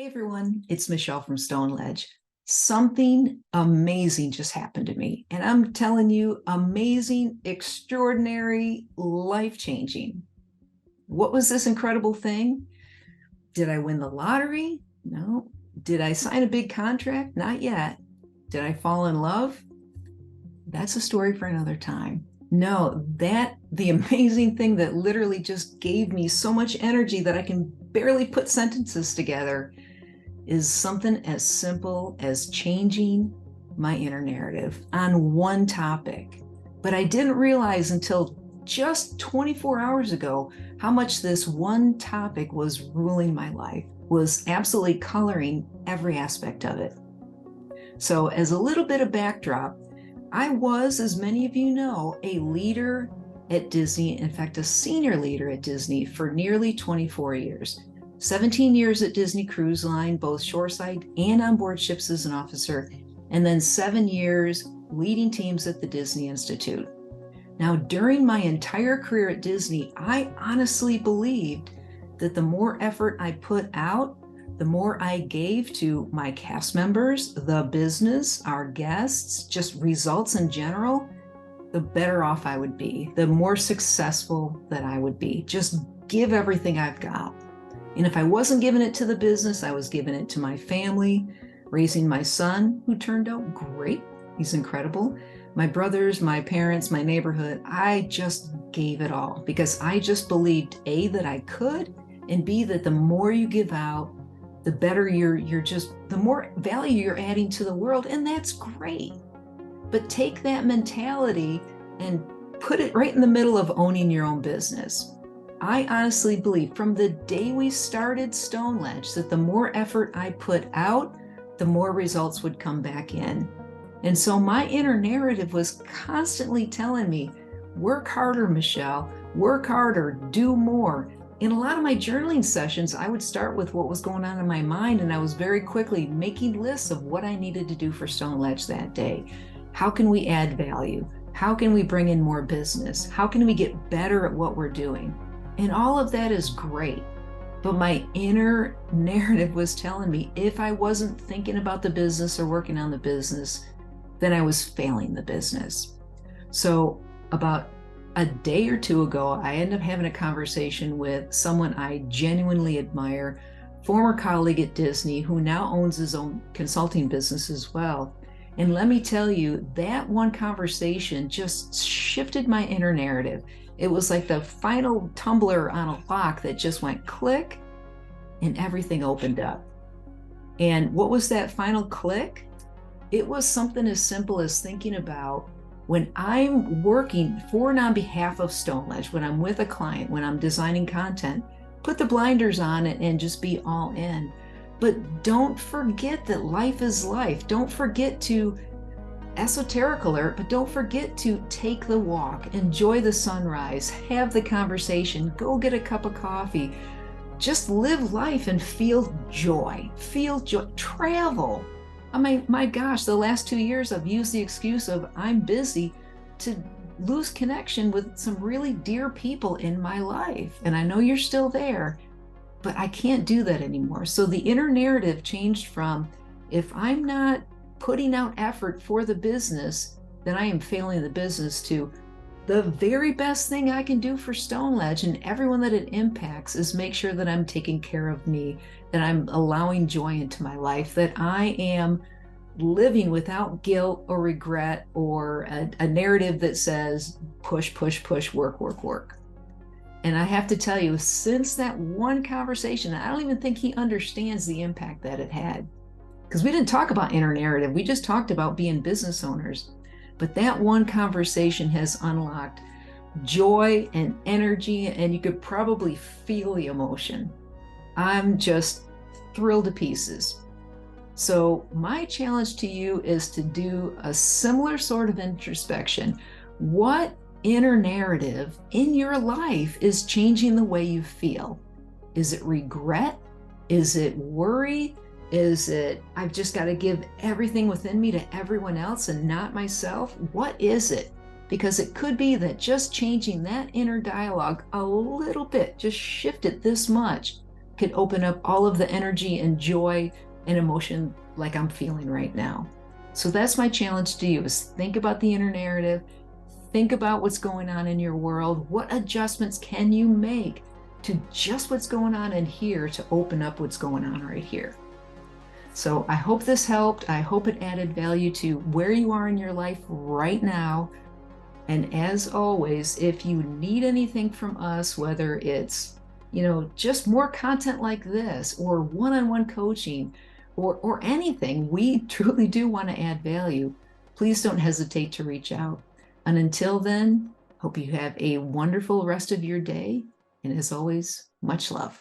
Hey everyone, it's Michelle from Stone Ledge. Something amazing just happened to me, and I'm telling you, amazing, extraordinary, life-changing. What was this incredible thing? Did I win the lottery? No. Did I sign a big contract? Not yet. Did I fall in love? That's a story for another time. No, that the amazing thing that literally just gave me so much energy that I can barely put sentences together is something as simple as changing my inner narrative on one topic. But I didn't realize until just 24 hours ago how much this one topic was ruling my life, was absolutely coloring every aspect of it. So, as a little bit of backdrop, I was, as many of you know, a leader at Disney, in fact, a senior leader at Disney for nearly 24 years. 17 years at Disney Cruise Line, both shoreside and onboard ships as an officer, and then 7 years leading teams at the Disney Institute. Now, during my entire career at Disney, I honestly believed that the more effort I put out, the more I gave to my cast members, the business, our guests, just results in general, the better off I would be, the more successful that I would be. Just give everything I've got. And if I wasn't giving it to the business, I was giving it to my family, raising my son, who turned out great. He's incredible. My brothers, my parents, my neighborhood, I just gave it all because I just believed A, that I could, and B, that the more you give out, the better the more value you're adding to the world. And that's great. But take that mentality and put it right in the middle of owning your own business. I honestly believe from the day we started Stone Ledge that the more effort I put out, the more results would come back in. And so my inner narrative was constantly telling me, work harder, Michelle, work harder, do more. In a lot of my journaling sessions, I would start with what was going on in my mind, and I was very quickly making lists of what I needed to do for Stone Ledge that day. How can we add value? How can we bring in more business? How can we get better at what we're doing? And all of that is great. But my inner narrative was telling me if I wasn't thinking about the business or working on the business, then I was failing the business. So about a day or two ago, I ended up having a conversation with someone I genuinely admire, former colleague at Disney, who now owns his own consulting business as well. And let me tell you, that one conversation just shifted my inner narrative. It was like the final tumbler on a lock that just went click and everything opened up. And what was that final click? It was something as simple as thinking about when I'm working for and on behalf of Stone Ledge, when I'm with a client, when I'm designing content, put the blinders on and just be all in. But don't forget that life is life. Don't forget to, esoteric alert, but don't forget to take the walk, enjoy the sunrise, have the conversation, go get a cup of coffee. Just live life and feel joy, travel. I mean, my gosh, the last 2 years I've used the excuse of I'm busy to lose connection with some really dear people in my life. And I know you're still there, but I can't do that anymore. So the inner narrative changed from if I'm not putting out effort for the business, then I am failing the business to the very best thing I can do for Stone Ledge and everyone that it impacts is make sure that I'm taking care of me, that I'm allowing joy into my life, that I am living without guilt or regret or a narrative that says push, push, push, work, work, work. And I have to tell you, since that one conversation, I don't even think he understands the impact that it had. Because we didn't talk about inner narrative. We just talked about being business owners. But that one conversation has unlocked joy and energy, and you could probably feel the emotion. I'm just thrilled to pieces. So my challenge to you is to do a similar sort of introspection. What inner narrative in your life is changing the way you feel? Is it regret? Is it worry? Is it, I've just got to give everything within me to everyone else and not myself? What is it? Because it could be that just changing that inner dialogue a little bit, just shift it this much, could open up all of the energy and joy and emotion like I'm feeling right now. So that's my challenge to you, is think about the inner narrative, think about what's going on in your world. What adjustments can you make to just what's going on in here to open up what's going on right here? So I hope this helped. I hope it added value to where you are in your life right now. And as always, if you need anything from us, whether it's, just more content like this or one-on-one coaching or anything, we truly do want to add value. Please don't hesitate to reach out. And until then, hope you have a wonderful rest of your day. And as always, much love.